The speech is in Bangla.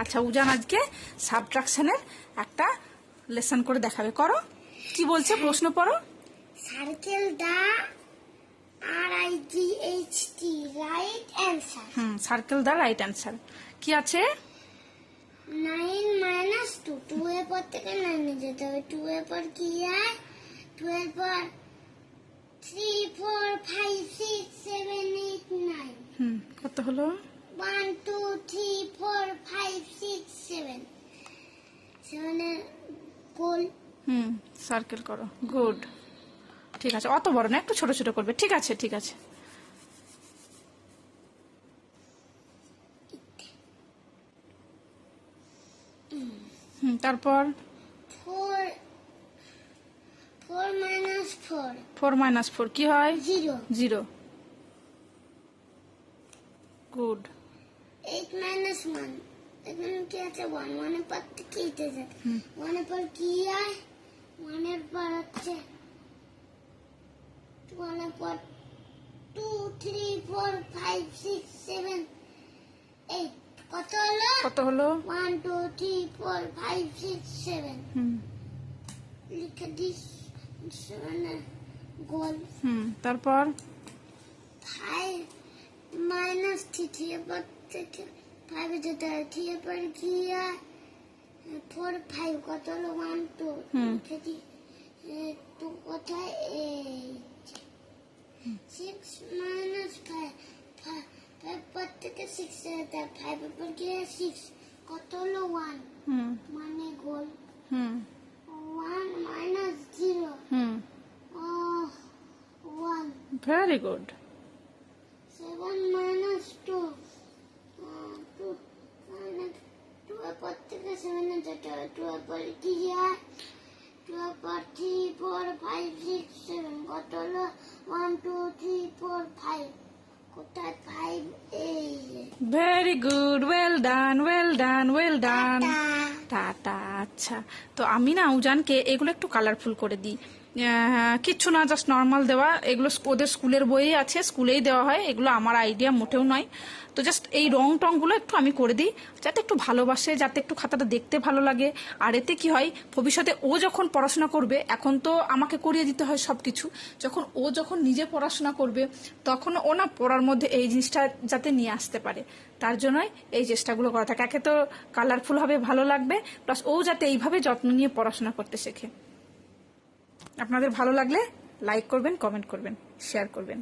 আচ্ছা, উজান আজকে সাবট্রাকশনের একটা লেসন করে দেখাবে। করো, কি বলছে প্রশ্ন পড়ো। Circle the RIGHT right answer. Circle the right answer. কি আছে? 9 minus 2, 2 এর পর থেকে 9 এ যেতে হবে। 2 এর পর কি হয়? 2 এর পর 3 4 5 6 7 8 9। কত হলো? 1 2 3 4 5 6 7। 7 এর গোল। সার্কেল করো। গুড, ঠিক আছে। অত বড় না, একটু ছোট ছোট করবে। ঠিক আছে, ঠিক আছে। তারপর 4 minus 4 4 minus 4 কি হয়? 0 0। গুড। 8 minus 1 এখানে কি আছে? 1 1 এর পর থেকে 8 এ যাবে। 1 এর পর কি হয়? 1 এর পর হচ্ছে 1 এর পর 2 3 4 5 6 7 8। কত হলো? কত হলো? 1 2 3 4 5 6 7। লিখে দিস 7 এর গোল। তারপর 5 minus 3 এর পর থেকে 5 এ যেতে হয়। 3 এর পর কি হয়? 4 5। কত হলো? 1 2 লিখে দি। 2 কোথায়? 8। 6 minus 5 5 পর থেকে 6 এ যেতে হয়। 5 এর পর কি হয়? 6। কত হলো? 1 মানে গোল। 1 minus 0 1। Very good. 7 minus 2 2 minus 2 এর পর থেকে 7 এ যেতে হয়। 2 এর পর কি হয়? 2 এর পর 3 4 5 6 7। কত হলো? 1 2 3 4 5। কোথায়? 5 এই। Very good, well done, well done, well done. Tata. Tata. আচ্ছা, তো আমি না উজানকে এগুলো একটু কালারফুল করে দিই। কিচ্ছু না, জাস্ট নর্মাল দেওয়া। এগুলো ওদের স্কুলের বইয়ে আছে, স্কুলেই দেওয়া হয়। এগুলো আমার আইডিয়া মোটেও নয়। তো জাস্ট এই রং টংগুলো একটু আমি করে দিই, যাতে একটু ভালোবাসে, যাতে একটু খাতাটা দেখতে ভালো লাগে। আর এতে কি হয়, ভবিষ্যতে ও যখন পড়াশোনা করবে, এখন তো আমাকে করিয়ে দিতে হয় সবকিছু, যখন নিজে পড়াশোনা করবে, তখন ও না পড়ার মধ্যে এই জিনিসটা যাতে নিয়ে আসতে পারে, তার জন্যই এই চেষ্টাগুলো করা থাকে। একে তো কালারফুল হবে, ভালো লাগবে, প্লাস ও যাতে এইভাবে যত্ন নিয়ে পড়াশোনা করতে শেখে। আপনাদের ভালো লাগলে লাইক করবেন, কমেন্ট করবেন, শেয়ার করবেন।